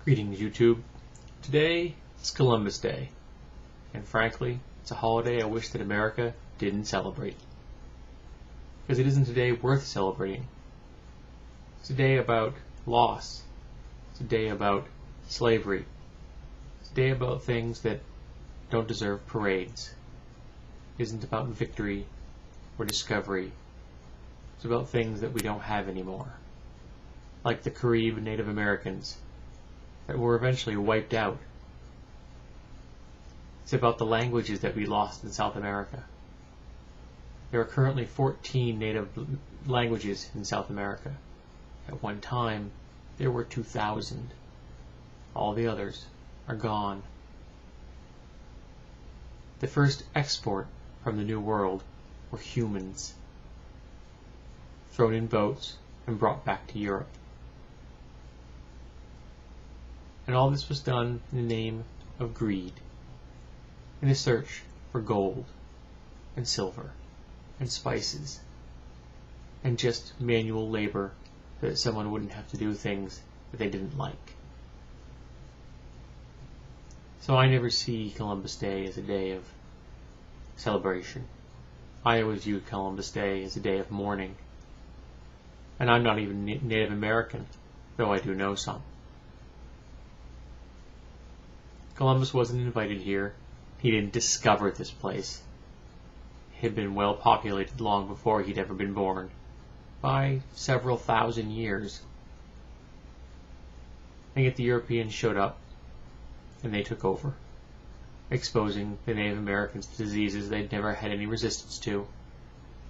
Greetings, YouTube. Today is Columbus Day, and frankly, it's a holiday I wish that America didn't celebrate. Because it isn't a day worth celebrating. It's a day about loss. It's a day about slavery. It's a day about things that don't deserve parades. It isn't about victory or discovery. It's about things that we don't have anymore. Like the Carib Native Americans that were eventually wiped out. It's about the languages that we lost in South America. There are currently 14 native languages in South America. At one time, there were 2,000. All the others are gone. The first export from the New World were humans, thrown in boats and brought back to Europe. And all this was done in the name of greed, in a search for gold and silver and spices and just manual labor so that someone wouldn't have to do things that they didn't like. So I never see Columbus Day as a day of celebration. I always view Columbus Day as a day of mourning. And I'm not even Native American, though I do know some. Columbus wasn't invited here. He didn't discover this place. It had been well populated long before he'd ever been born, by several thousand years. And yet the Europeans showed up, and they took over, exposing the Native Americans to diseases they'd never had any resistance to,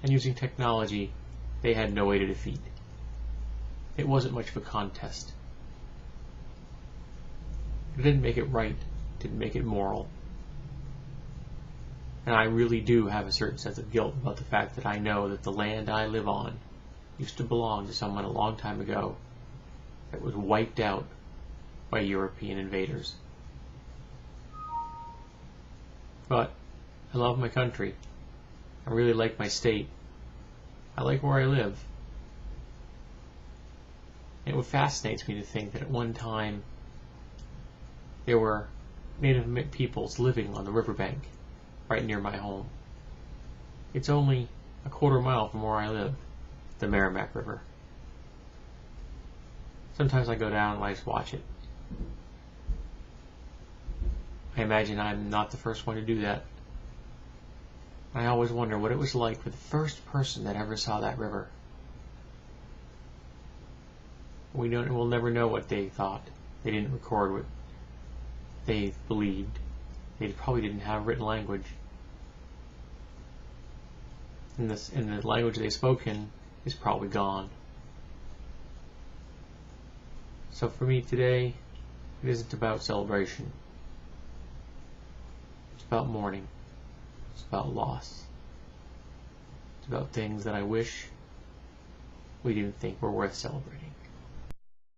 and using technology they had no way to defeat. It wasn't much of a contest. It didn't make it right. Didn't make it moral. And I really do have a certain sense of guilt about the fact that I know that the land I live on used to belong to someone a long time ago that was wiped out by European invaders. But I love my country. I really like my state. I like where I live. And it fascinates me to think that at one time there were Native peoples living on the riverbank right near my home. It's only a quarter mile from where I live, the Merrimack River. Sometimes I go down and I just watch it. I imagine I'm not the first one to do that. I always wonder what it was like for the first person that ever saw that river. We'll never know what they thought. They didn't record what they believed. They probably didn't have written language. And the language they spoke in is probably gone. So for me today, it isn't about celebration. It's about mourning. It's about loss. It's about things that I wish we didn't think were worth celebrating.